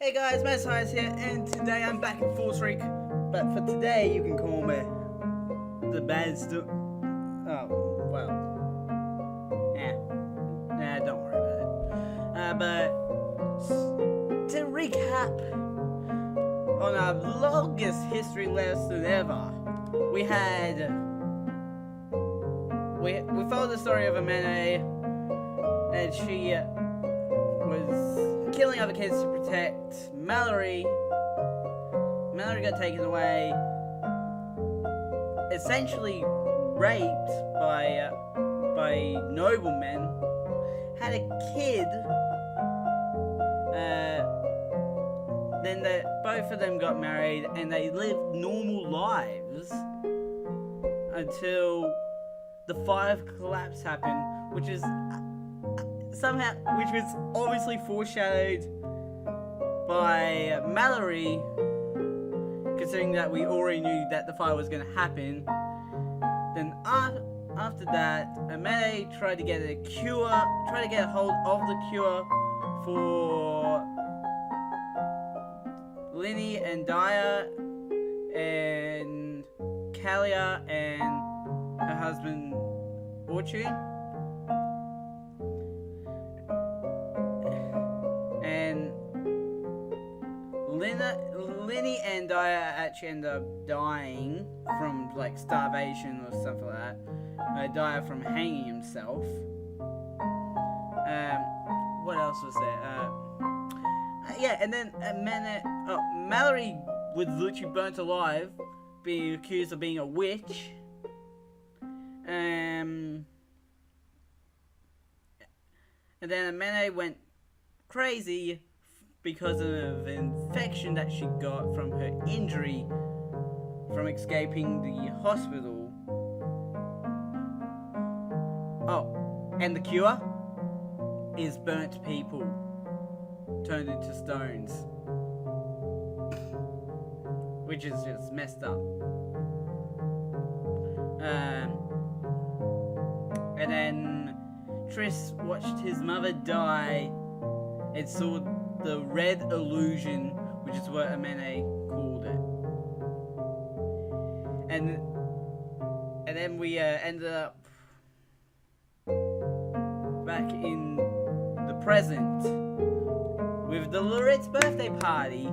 Hey guys, Matt here, and today I'm back in Fallstreak. But for today, you can call me the bad Oh, well. Nah, don't worry about it. But to recap on our longest history lesson ever, we followed the story of Amene, and she was killing other kids to protect Mallory. Mallory got taken away, essentially raped by noblemen, had a kid, then both of them got married and they lived normal lives until the fire collapse happened, which was obviously foreshadowed by Mallory, considering that we already knew that the fire was going to happen. Then after that, Amene tried to get a hold of the cure for Linny and Daya and Kalia and her husband Orchard. And Linny and Daya actually end up dying from like starvation or something like that. Daya from hanging himself. What else was there? Yeah, and then Mallory was literally burnt alive, being accused of being a witch. And then Amene went crazy because of an infection that she got from her injury from escaping the hospital. Oh, and the cure is burnt people turned into stones, which is just messed up. And then Triss watched his mother die and saw the red illusion, which is what Amene called it. And then we ended up back in the present with the Lorette's birthday party.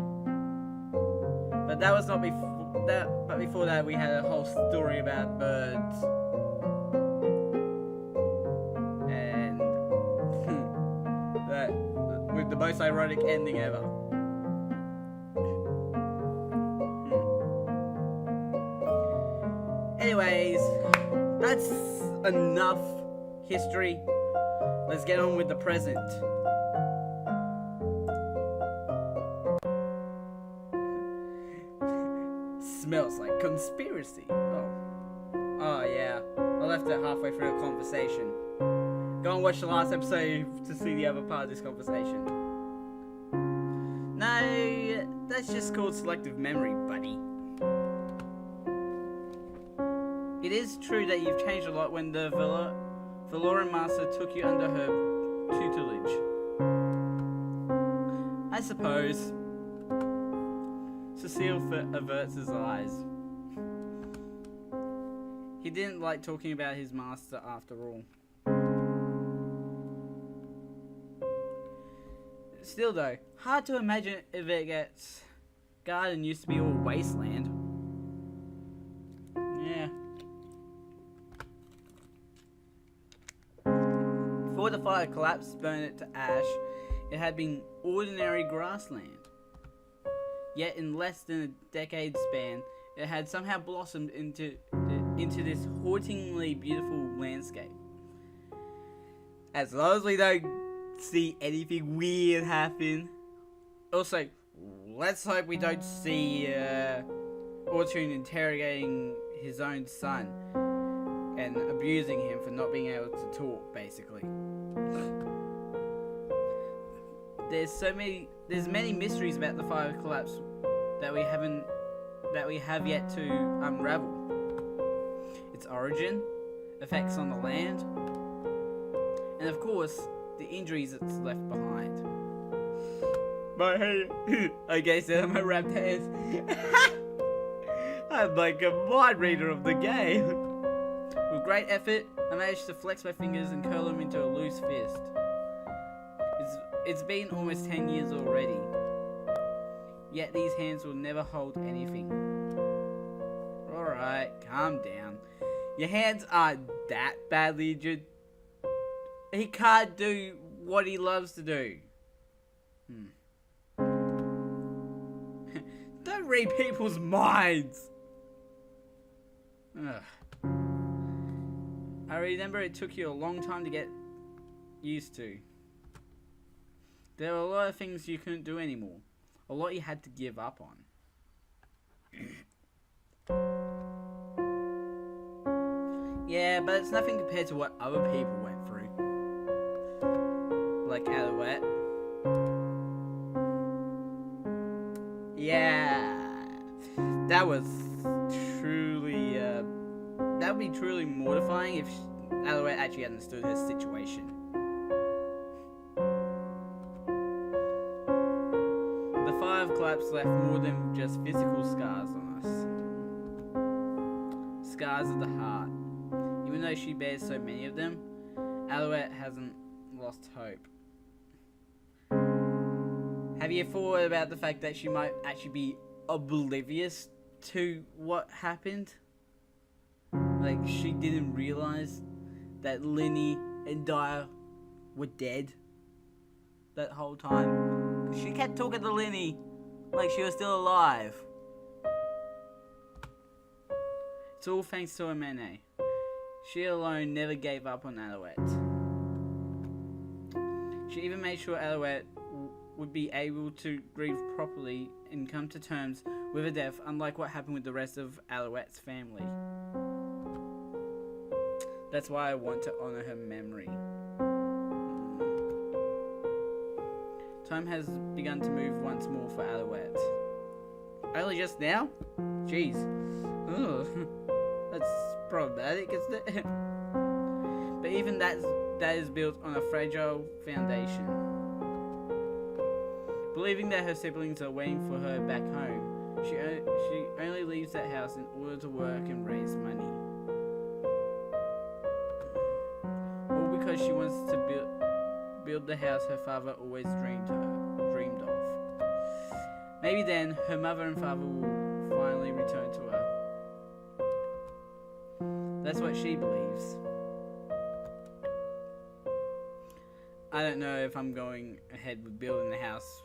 But that was not before that. But before that, we had a whole story about birds. With the most ironic ending ever. Anyways, that's enough history. Let's get on with the present. Smells like conspiracy. Oh yeah. I left it halfway through the conversation. Go and watch the last episode to see the other part of this conversation. No, that's just called selective memory, buddy. It is true that you've changed a lot when the Valoran Master took you under her tutelage. I suppose. Cecile averts his eyes. He didn't like talking about his master after all. Still though, hard to imagine if it gets Garden used to be all wasteland. Yeah. Before the fire collapsed, burned it to ash, it had been ordinary grassland. Yet in less than a decade span, it had somehow blossomed into this hauntingly beautiful landscape. As long as we don't see anything weird happen. Also, let's hope we don't see Ortune interrogating his own son and abusing him for not being able to talk, basically. There's many mysteries about the fire collapse that we have yet to unravel. Its origin, effects on the land, and of course, the injuries it's left behind. my hand. Okay, so my wrapped hands. I'm like a mind reader of the game. With great effort, I managed to flex my fingers and curl them into a loose fist. It's been almost 10 years already. Yet these hands will never hold anything. Alright, calm down. Your hands aren't that badly injured. He can't do what he loves to do. Don't read people's minds. Ugh. I remember it took you a long time to get used to. There were a lot of things you couldn't do anymore. A lot you had to give up on. Yeah, but it's nothing compared to what other people went through. Like Alouette. Yeah. That was truly, that would be truly mortifying if Alouette actually understood her situation. The fire of collapse left more than just physical scars on us. Scars of the heart. Even though she bears so many of them, Alouette hasn't lost hope. Have you thought about the fact that she might actually be oblivious to what happened? Like, she didn't realize that Linny and Dyer were dead that whole time. She kept talking to Linny like she was still alive. It's all thanks to Amene. She alone never gave up on Alouette. She even made sure Alouette would be able to grieve properly and come to terms with her death, unlike what happened with the rest of Alouette's family. That's why I want to honor her memory. Time has begun to move once more for Alouette. Only just now? Jeez. Ugh. That's problematic, isn't it? But even that is built on a fragile foundation. Believing that her siblings are waiting for her back home, she only leaves that house in order to work and raise money. All because she wants to build the house her father always dreamed of. Maybe then her mother and father will finally return to her. That's what she believes. I don't know if I'm going ahead with building the house.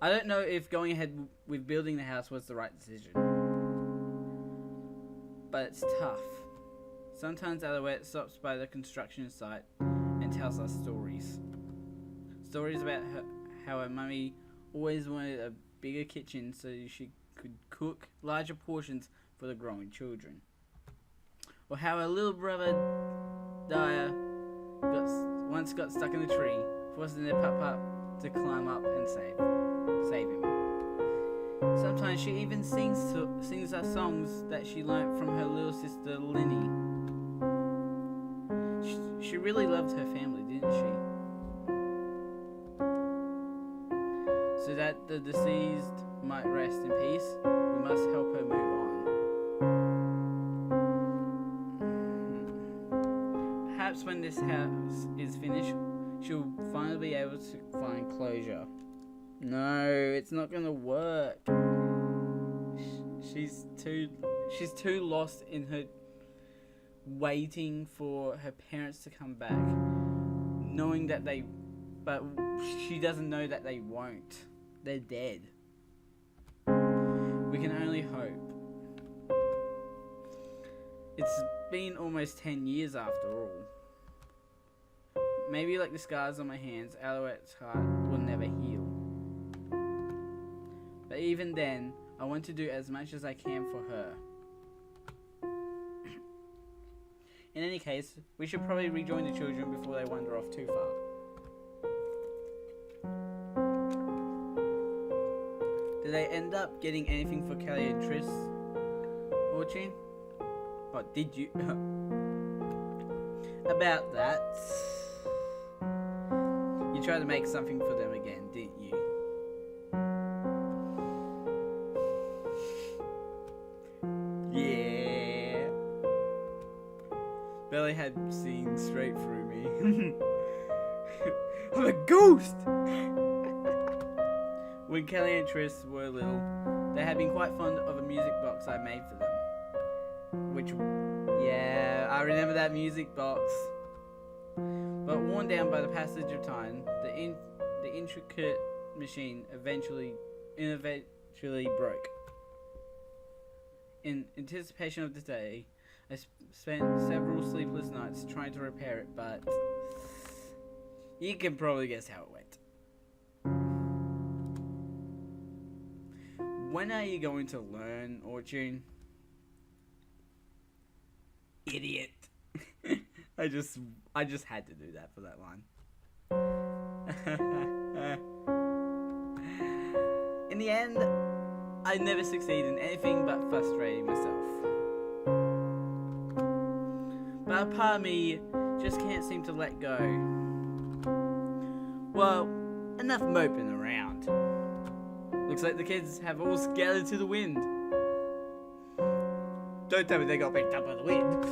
I don't know if going ahead with building the house was the right decision. But it's tough. Sometimes Alouette stops by the construction site and tells us stories. Stories about how her mummy always wanted a bigger kitchen so she could cook larger portions for the growing children. Or how her little brother Dyer once got stuck in a tree, forcing their papa to climb up and save him. Sometimes she even sings us songs that she learnt from her little sister Linny. She really loved her family, didn't she? So that the deceased might rest in peace, we must help her move on. Perhaps when this house is finished, she'll finally be able to find closure. No, it's not gonna work. She's too lost in her waiting for her parents to come back, knowing that but she doesn't know that they won't. They're dead. We can only hope. It's been almost 10 years after all. Maybe like the scars on my hands, Alouette's heart will never heal. But even then, I want to do as much as I can for her. In any case, we should probably rejoin the children before they wander off too far. Did they end up getting anything for Kelly and Triss, Orchine? Or did you? About that. You tried to make something for them again, didn't you? Kelly had seen straight through me. I'm a ghost! When Kelly and Tris were little, they had been quite fond of a music box I made for them. Which, yeah, I remember that music box. But worn down by the passage of time, the intricate machine eventually broke. In anticipation of the day, I spent several sleepless nights trying to repair it, but you can probably guess how it went. When are you going to learn, Orchune? Idiot. I just had to do that for that line. In the end, I never succeeded in anything but frustrating myself. But a part of me just can't seem to let go. Well, enough moping around. Looks like the kids have all scattered to the wind. Don't tell me they got picked up by the wind.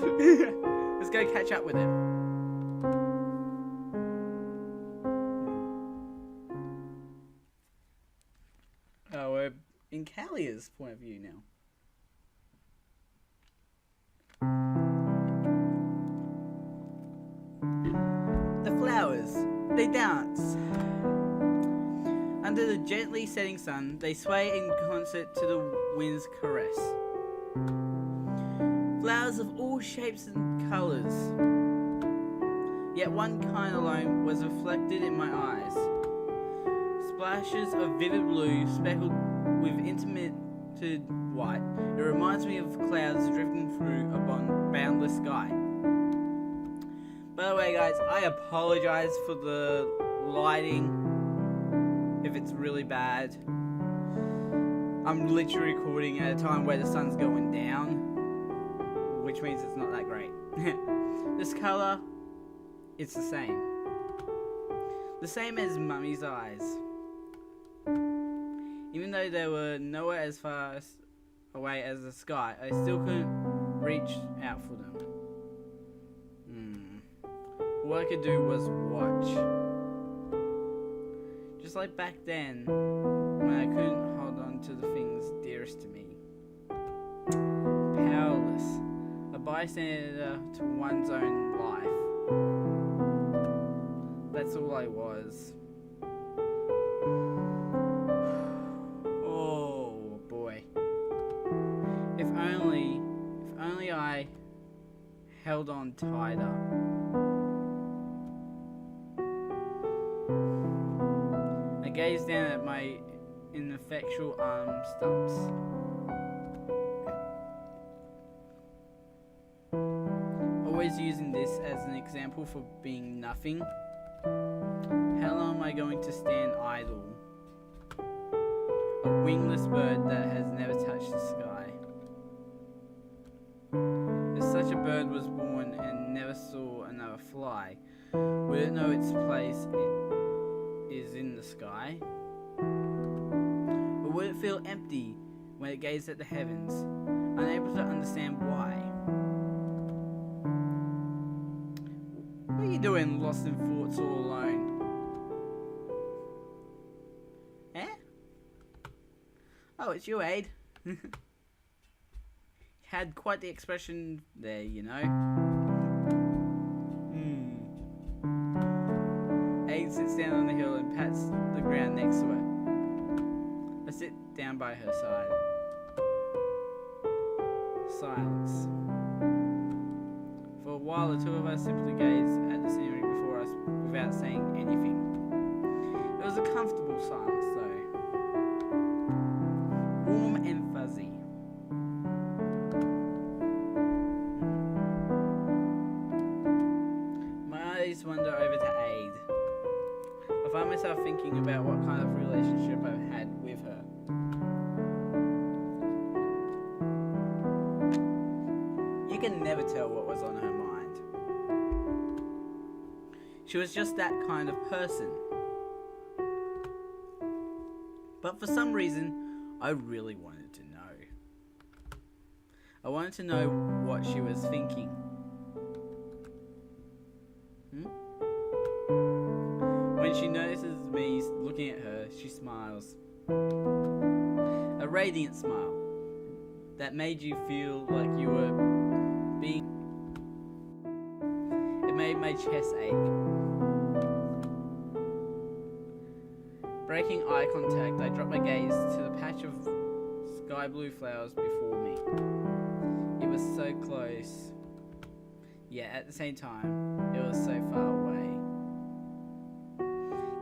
Let's go catch up with them. Oh, we're in Callier's point of view now. The flowers, they dance. Under the gently setting sun, they sway in concert to the wind's caress. Flowers of all shapes and colours. Yet one kind alone was reflected in my eyes. Splashes of vivid blue speckled with intermittent white. It reminds me of clouds drifting through a boundless sky. By the way, guys, I apologize for the lighting if it's really bad. I'm literally recording at a time where the sun's going down, which means it's not that great. This colour, it's the same. The same as Mummy's eyes. Even though they were nowhere as far away as the sky, I still couldn't reach out for them. All I could do was watch. Just like back then, when I couldn't hold on to the things dearest to me. Powerless, a bystander to one's own life. That's all I was. Oh boy. If only I held on tighter. I gazed down at my ineffectual arm stumps. Always using this as an example for being nothing. How long am I going to stand idle? A wingless bird that has never touched the sky. If such a bird was born and never saw another fly, would it know its place is in the sky? Or would it feel empty when it gazed at the heavens, unable to understand why? What are you doing, lost in thoughts all alone? Eh? Oh, it's you, Aid. Had quite the expression there, you know. Aid sits down on the hill and pats the ground next to her. I sit down by her side. Silence. For a while, the two of us simply gazed at the scenery before us without saying anything. It was a comfortable silence, though. Warm and fuzzy. My eyes wander over to Aid. I find myself thinking about what kind of relationship I've had with her. You can never tell what was on her mind. She was just that kind of person. But for some reason, I really wanted to know. I wanted to know what she was thinking. me looking at her, she smiles. A radiant smile that made you feel like you were being... It made my chest ache. Breaking eye contact, I dropped my gaze to the patch of sky blue flowers before me. It was so close, yet at the same time, it was so far away.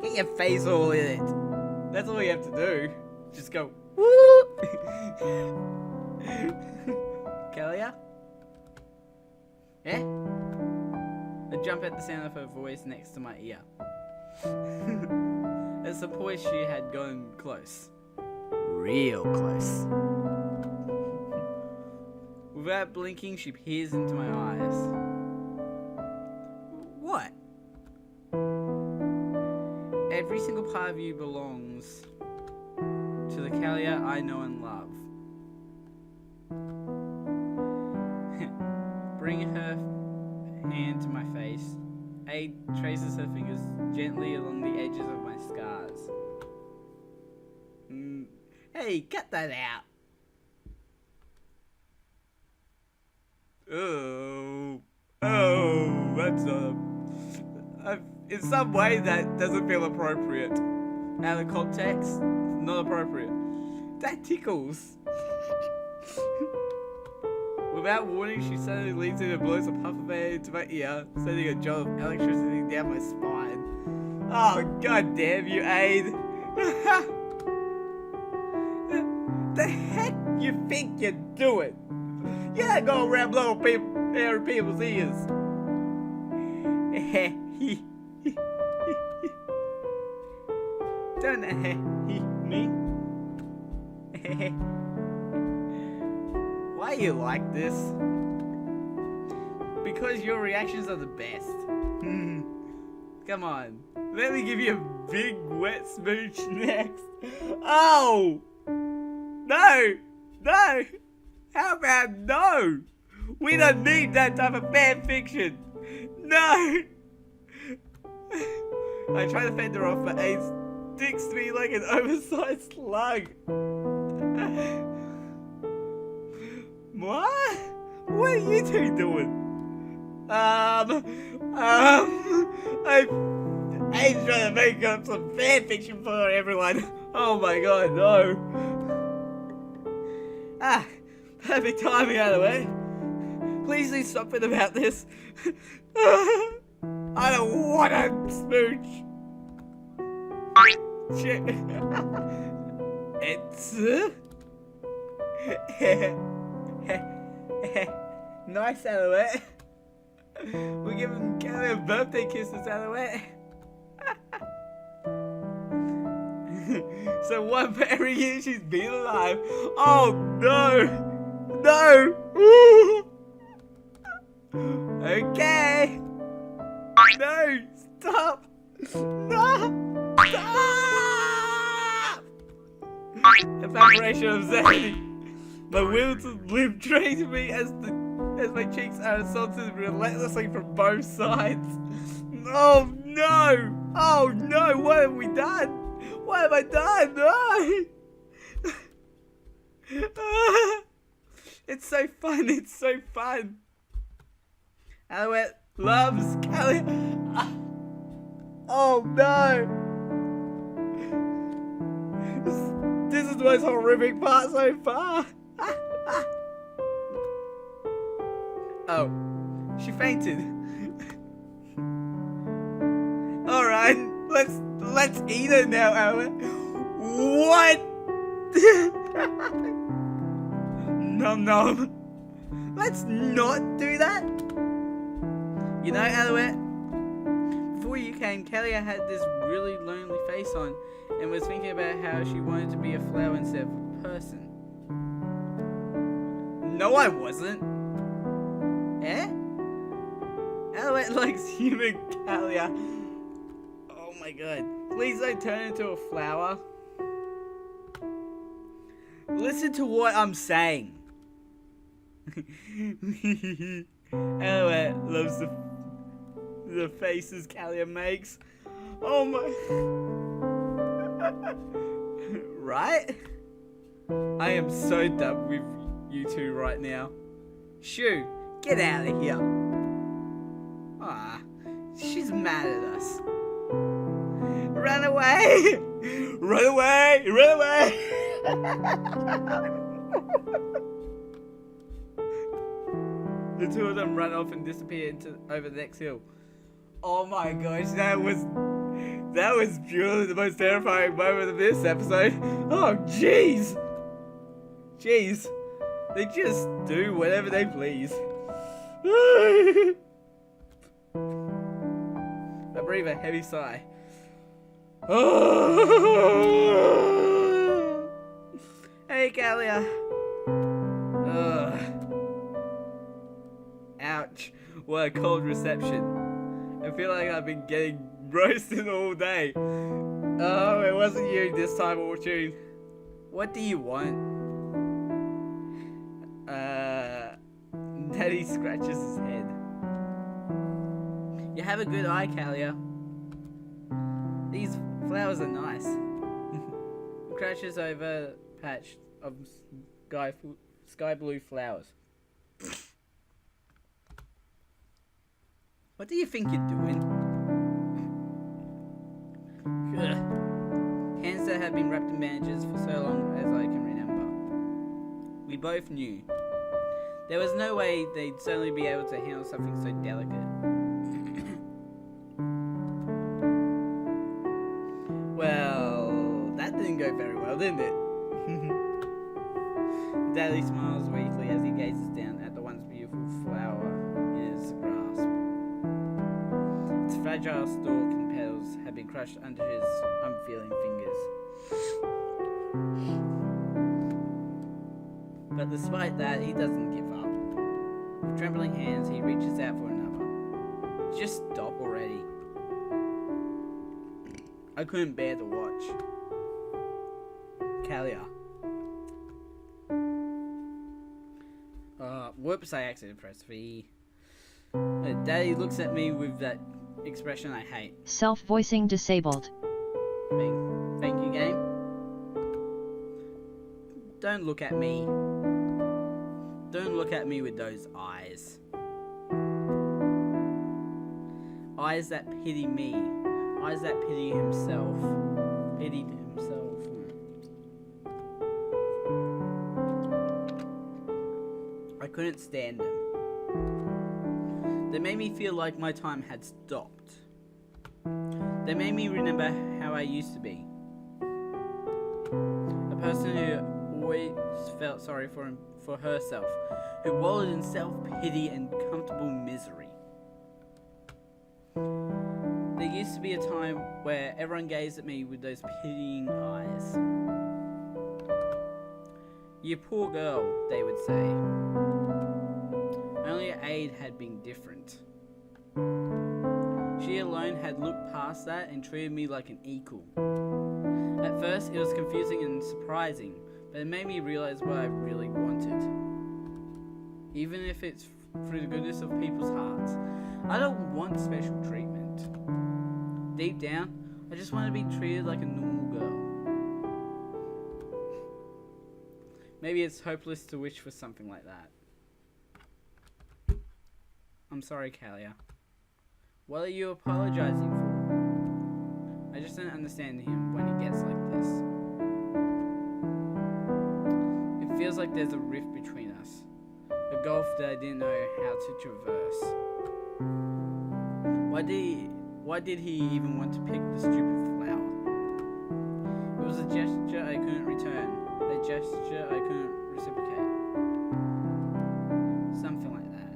Get your face all in it. That's all you have to do. Just go, woo! Kalia? Yeah? I jump at the sound of her voice next to my ear. At some point she had gone close. Real close. Without blinking, she peers into my eyes. What? Every single part of you belongs to the Kalia I know and love. Bringing her hand to my face, Aid traces her fingers gently along the edges of my scars. Hey, cut that out! Oh, that's in some way that doesn't feel appropriate. Out of context, not appropriate. That tickles. Without warning, she suddenly leans in and blows a puff of air into my ear, sending a jolt of electricity down my spine. Oh, god damn you, Aid. The heck you think you're doing? You're not going around blowing air in people's ears. Don't me. Why are you like this? Because your reactions are the best. Come on, let me give you a big wet smooch next. Oh! No! No! How about no? We don't need that type of fan fiction. No! I try to fend her off, but Ace sticks to me like an oversized slug. What? What are you two doing? Ace trying to make up some fan fiction for everyone. Oh my god, no. Perfect timing out of the way. Please do something about this. I don't want to smooch. Shit. It's nice out of the way. We're giving Kelly a birthday kisses out of the way. So one for every year she's been alive. Oh no! No! Okay! No! Stop! No! Stop! Evaporation of sanity. My will to live drains me as my cheeks are assaulted relentlessly from both sides. Oh no! Oh no! What have we done? What have I done? No! It's so fun. It's so fun. Alouette loves Kelly. Oh no! This is the most horrific part so far. Oh, she fainted. All right, let's eat her now, Alouette. What? Nom nom. Let's not do that. You know, Alouette, before you came, Kalia had this really lonely face on and was thinking about how she wanted to be a flower instead of a person. No, I wasn't. Eh? Alouette likes human Kalia. Oh my god. Please don't turn into a flower. Listen to what I'm saying. Alouette loves the faces Kalia makes. Oh my... right? I am so done with you two right now. Shoo, get out of here. Ah, she's mad at us. Run away! Run away! Run away! The two of them run off and disappear over the next hill. Oh my gosh, that was purely the most terrifying moment of this episode. Oh jeez! Jeez. They just do whatever they please. I breathe a heavy sigh. Hey, Kalia. Ouch. What a cold reception. I feel like I've been getting roasted all day. Oh, it wasn't you this time, Orchard. What do you want? Daddy scratches his head. You have a good eye, Kalia. These flowers are nice. Crashes over a patch of sky blue flowers. What do you think you're doing? Hands that have been wrapped in bandages for so long as I can remember. We both knew. There was no way they'd suddenly be able to handle something so delicate. Well, that didn't go very well, didn't it? Daddy smiles weakly as he gazes down at the once beautiful flower in his grasp. Its fragile stalk and petals had been crushed under his unfeeling fingers. But despite that, he doesn't give up. With trembling hands, he reaches out for another. Just stop already. I couldn't bear to watch. Kalia. Whoops, I accidentally pressed V. Daddy looks at me with that expression I hate. Self-voicing disabled. Thank you, game. Don't look at me. Don't look at me with those eyes. Eyes that pity me. Eyes that pity himself. Pitied himself. I couldn't stand them. They made me feel like my time had stopped. They made me remember how I used to be. A person who always felt sorry for herself, who wallowed in self-pity and comfortable misery. There used to be a time where everyone gazed at me with those pitying eyes. You poor girl, they would say. Only Aid had been different. She alone had looked past that and treated me like an equal. At first, it was confusing and surprising, but it made me realize what I really wanted. Even if it's through the goodness of people's hearts, I don't want special treatment. Deep down, I just want to be treated like a normal girl. Maybe it's hopeless to wish for something like that. I'm sorry, Kalia. What are you apologizing for? I just don't understand him when he gets like this. It feels like there's a rift between us. A gulf that I didn't know how to traverse. Why did he even want to pick the stupid flower? It was a gesture I couldn't return. A gesture I couldn't reciprocate. Something like that.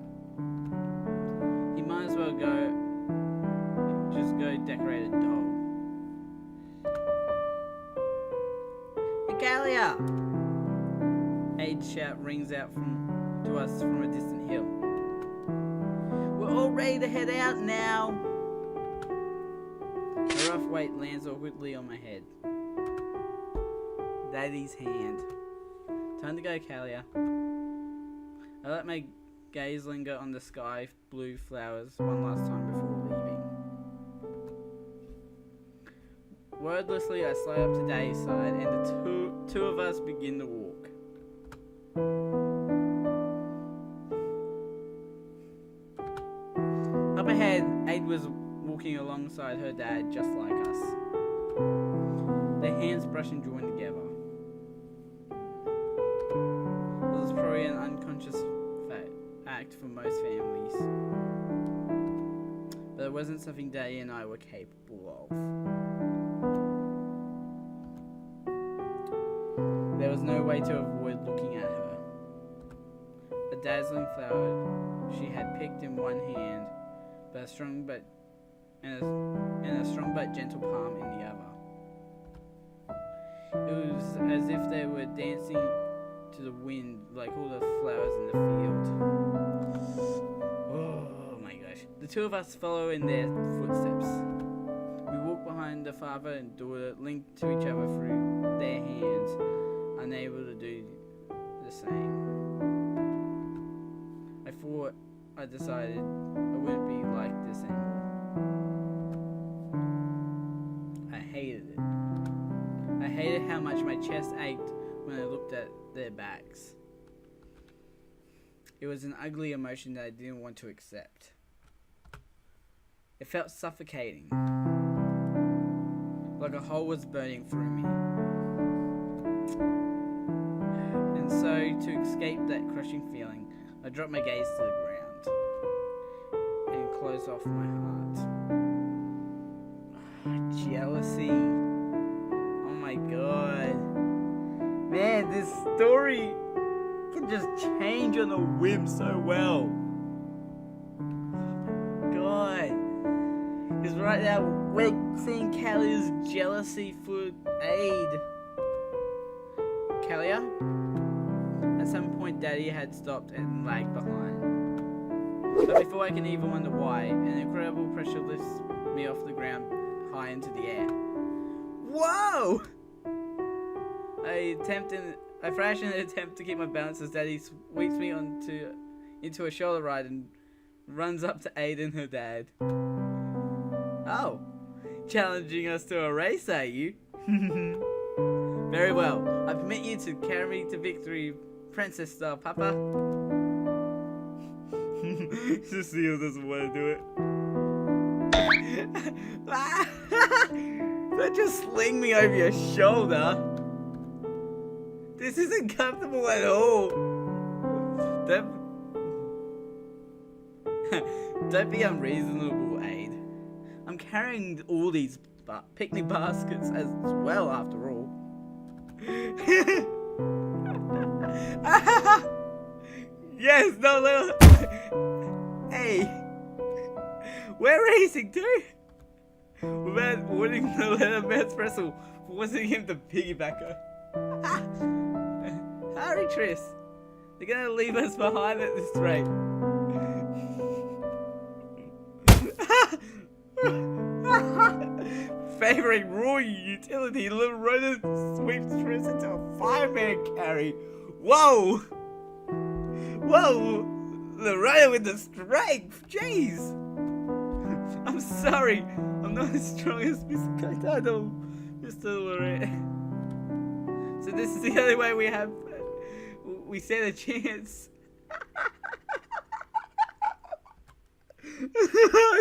He might as well just go decorate a doll. Kalia! Aid's shout rings out to us from a distant hill. We're all ready to head out now. A rough weight lands awkwardly on my head. Daddy's hand. Time to go, Kalia. I let my gaze linger on the sky blue flowers one last time before leaving. Wordlessly, I slide up to Daddy's side, and the two of us begin to walk. Up ahead, Aid was walking alongside her dad, just like us. Their hands brushed and joined together. It was probably an unconscious act for most families, but it wasn't something Daddy and I were capable of. There was no way to avoid looking at her. A dazzling flower she had picked in one hand, but a strong but gentle palm in the other. It was as if they were dancing to the wind, like all the flowers in the field. Oh my gosh! The two of us follow in their footsteps. We walk behind the father and daughter, linked to each other through their hands, unable to do the same. I decided I wouldn't be like this anymore. I hated it. I hated how much my chest ached when I looked at their backs. It was an ugly emotion that I didn't want to accept. It felt suffocating, like a hole was burning through me. And so, to escape that crushing feeling, I dropped my gaze to the ground and closed off my heart. Jealousy. Oh my god. Man, this story can just change on a whim so well. God. Because right now, we're seeing Callier's jealousy for Aid. Callier? At some point, Daddy had stopped and lagged behind. But before I can even wonder why, an incredible pressure lifts me off the ground high into the air. Whoa! I thrash in an attempt to keep my balance as Daddy sweeps me into a shoulder ride and runs up to Aid and her dad. Oh, challenging us to a race, are you? Very well. I permit you to carry me to victory, princess style, Papa. Cecile doesn't want to do it. Don't just sling me over your shoulder. This isn't comfortable at all. Don't be unreasonable, Aid. I'm carrying all these picnic baskets as well, after all. Yes, no, little. Hey, we're racing too. We're winning the letter man's wrestle, forcing him to piggyback her. Hurry, Tris. They're gonna leave us behind at this rate. Favoring raw utility, little Rhoda sweeps Tris into a fireman carry. Whoa! Whoa! Loretta with the strength! Jeez! I'm sorry, I'm not as strong as Mr. Loretta. So this is the only way we stand a chance.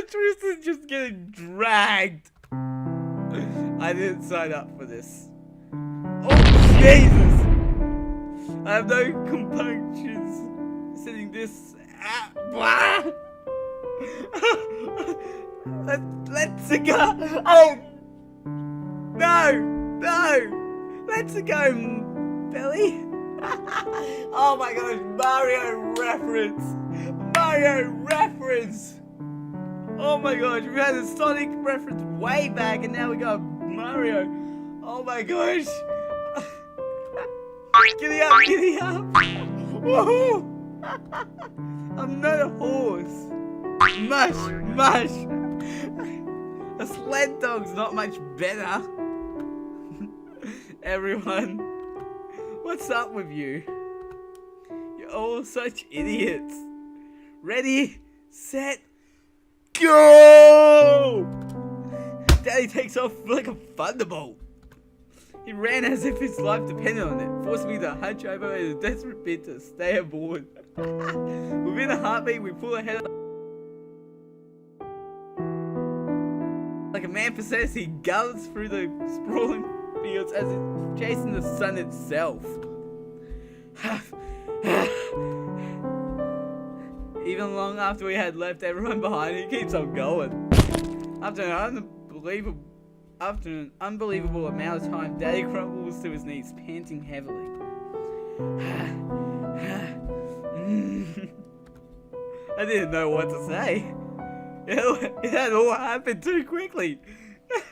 Tristan's just getting dragged. I didn't sign up for this. Oh, Jesus! I have no compunctions sitting this out. Let's go. Oh! No! Let's go, Billy. Oh my gosh, Mario reference. Oh my gosh, we had a Sonic reference way back and now we got Mario. Oh my gosh. Giddy up. Woohoo. I'm not a horse. Mush. A sled dog's not much better. Everyone, what's up with you? You're all such idiots. Ready, set, go! Daddy takes off like a thunderbolt. He ran as if his life depended on it, forced me to hunch over in a desperate bid to stay aboard. Within a heartbeat, we pull ahead. Like a man possessed, he gallops through the sprawling fields as if chasing the sun itself. Even long after we had left everyone behind, he keeps on going. After an unbelievable amount of time, Daddy crumbles to his knees, panting heavily. I didn't know what to say. It had all happened too quickly.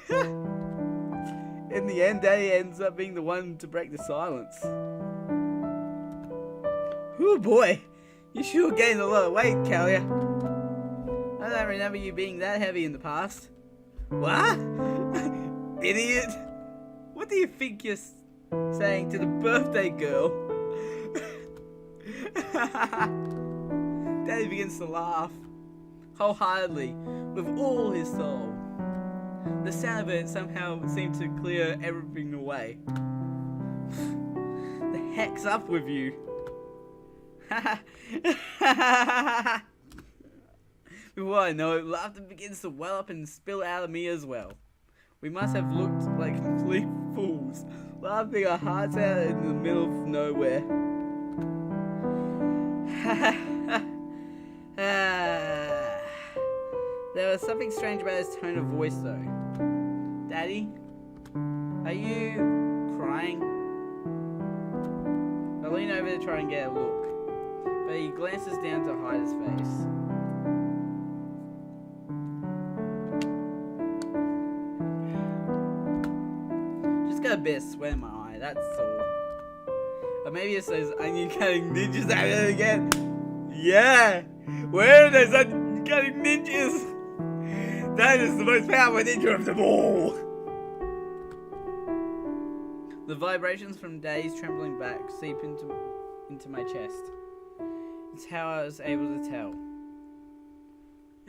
In the end, Daddy ends up being the one to break the silence. Oh boy, you sure gained a lot of weight, Kalia. I don't remember you being that heavy in the past. What? Idiot! What do you think you're saying to the birthday girl? Daddy begins to laugh, wholeheartedly, with all his soul. The sound of it somehow seemed to clear everything away. The heck's up with you? Before I know it, laughter begins to well up and spill out of me as well. We must have looked like complete fools, laughing our hearts out in the middle of nowhere. There was something strange about his tone of voice though. Daddy, are you crying? I lean over to try and get a look, but he glances down to hide his face. Just got a bit of sweat in my eye, that's all. Or maybe it's those onion cutting ninjas out there again. Yeah! Where are those onion cutting ninjas? That is the most powerful ninja of them all! The vibrations from Daddy's trembling back seep into my chest. It's how I was able to tell.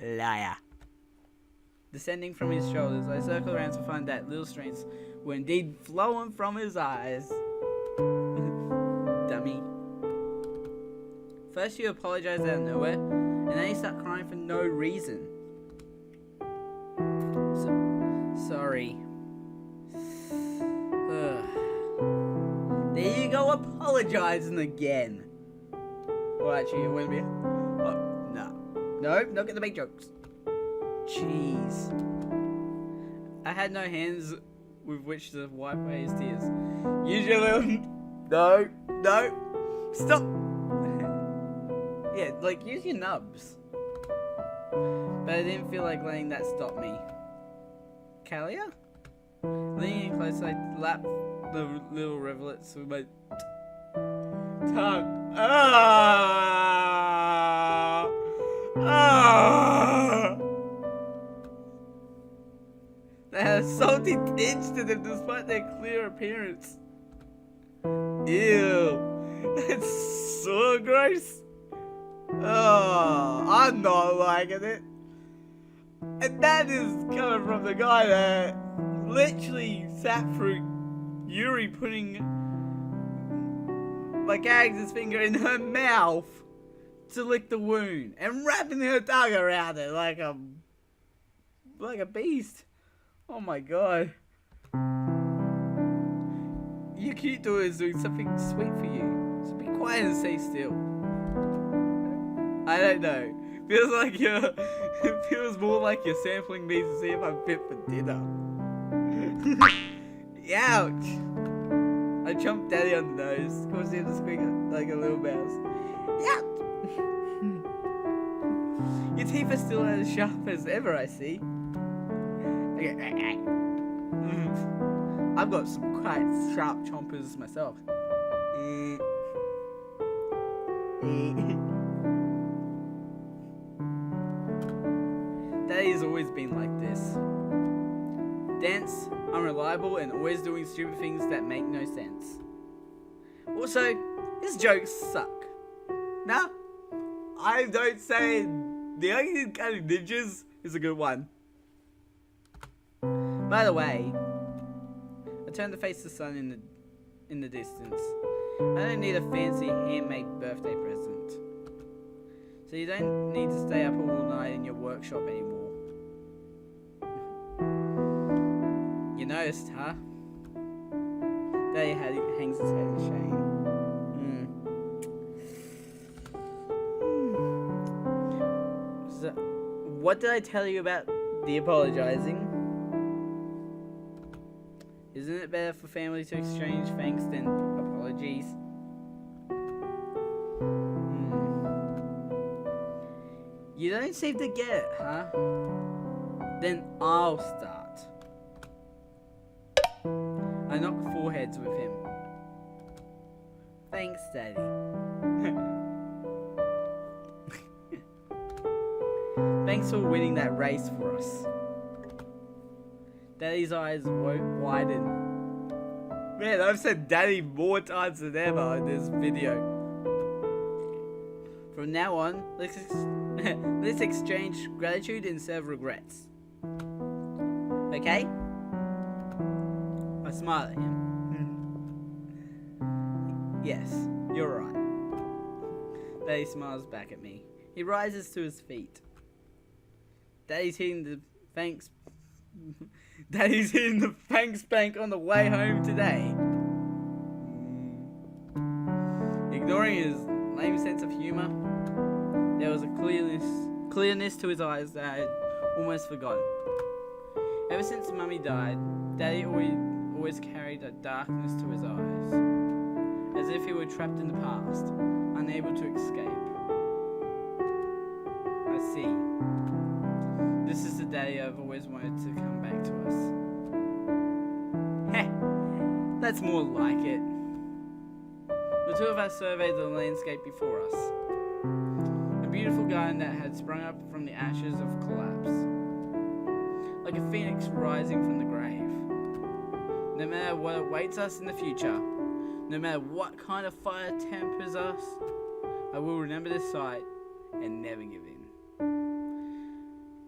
Liar. Descending from his shoulders, I circle around to find that little streams were indeed flowing from his eyes. Dummy. First you apologize out of nowhere, and then you start crying for no reason. Sorry. There you go, apologizing again. Well, actually, it wouldn't be. Oh, no. Nope, not get the big jokes. Jeez. I had no hands with which to wipe away his tears. Use your little. No. Stop. Yeah, like, use your nubs. But I didn't feel like letting that stop me. Kalia? Leaning in close, I lapped the little rivulets with my tongue. They had a salty tinge to them despite their clear appearance. Ew. It's so gross. Oh, I'm not liking it. And that is coming from the guy that literally sat through Yuri putting like Agnes' finger in her mouth to lick the wound and wrapping her tongue around it like a beast. Oh my god. Your cute daughter is doing something sweet for you. So be quiet and stay still. I don't know. It feels more like you're sampling me to see if I'm fit for dinner. Ouch! I chomped Daddy on the nose, causing him to squeak like a little mouse. Ouch! Your teeth are still as sharp as ever, I see. Okay. I've got some quite sharp chompers myself. Daddy's always been like this. Dense, unreliable, and always doing stupid things that make no sense. Also, his jokes suck. Nah, I don't say the Onion Cutting Ninjas is a good one. By the way, I turned to face the sun in the distance. I don't need a fancy handmade birthday present. So you don't need to stay up all night in your workshop anymore. You noticed, huh? Daddy hangs his head in shame. So, what did I tell you about the apologizing? Isn't it better for family to exchange thanks than apologies? You don't seem to get it, huh? Then I'll start. I knock foreheads with him. Thanks, Daddy. Thanks for winning that race for us. Daddy's eyes widen. Man, I've said Daddy more times than ever in this video. From now on, let's exchange gratitude instead of regrets. Okay? I smile at him. Yes, you're right. Daddy smiles back at me. He rises to his feet. Daddy's hitting the thanks bank on the way home today. Ignoring his lame sense of humor, there was a clearness to his eyes that I had almost forgotten. Ever since Mummy died, Daddy always carried a darkness to his eyes, as if he were trapped in the past, unable to escape. I see. This is the Daddy I've always wanted to come back to us. Heh, that's more like it. The two of us surveyed the landscape before us. A beautiful garden that had sprung up from the ashes of collapse. Like a phoenix rising from the grave. No matter what awaits us in the future, no matter what kind of fire tempers us, I will remember this sight and never give in.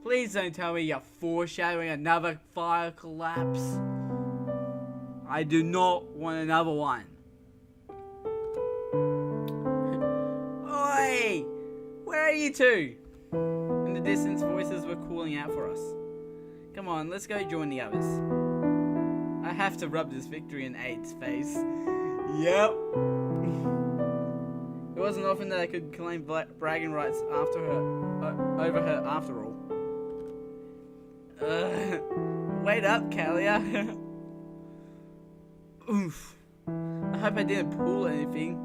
Please don't tell me you're foreshadowing another fire collapse. I do not want another one. Oi! Where are you two? In the distance, voices were calling out for us. Come on, let's go join the others. I have to rub this victory in Eight's face. Yep. It wasn't often that I could claim bragging rights over her after all. Wait up, Kalia. Oof. I hope I didn't pull anything.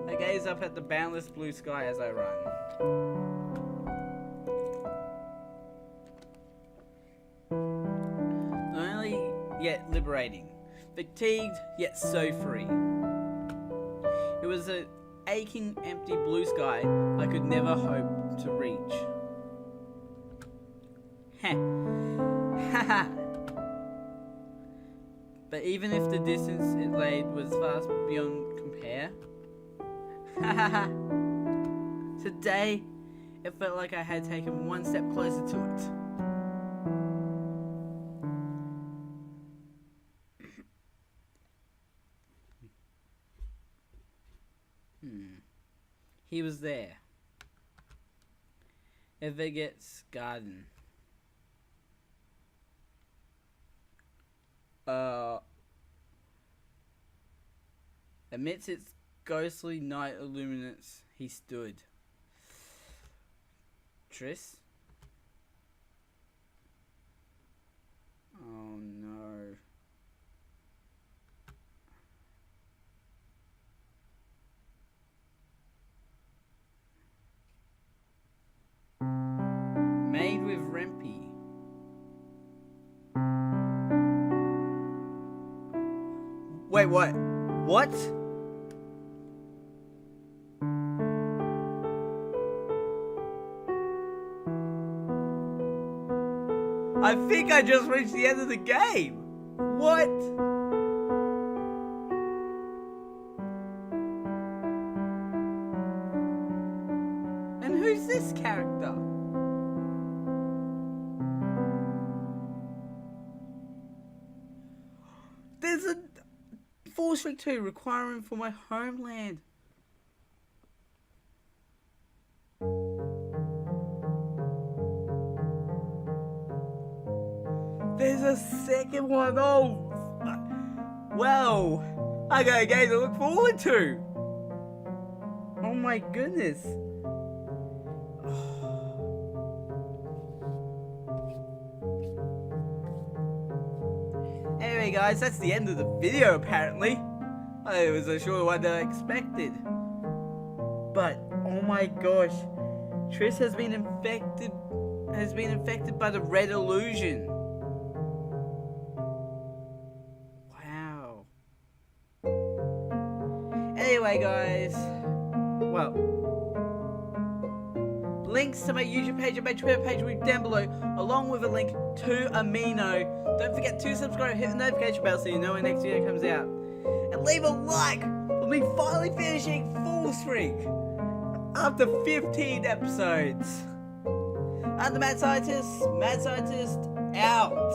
I gaze up at the boundless blue sky as I run. Lonely yet liberating. Fatigued yet so free. It was an aching, empty blue sky I could never hope to reach. Heh. Haha. But even if the distance it laid was vast beyond compare, haha. Today, it felt like I had taken one step closer to it. He was there. Everget's garden. Amidst its ghostly night illuminance, he stood. Triss? Oh no. Made with Rempy. Wait, what? What? I think I just reached the end of the game. What? And who's this character? There's a Fallstreak 2 requirement for my homeland. There's a second one. Oh, well, I got a game to look forward to. Oh my goodness. Anyway guys, that's the end of the video apparently. It was a shorter one than I expected. But, oh my gosh, Triss has been infected by the red illusion. Wow. Anyway guys, well, links to my YouTube page and my Twitter page will be down below, along with a link to Amino. Don't forget to subscribe, hit the notification bell so you know when the next video comes out. And leave a like for me finally finishing Fallstreak after 15 episodes. I'm the Mad Scientist out.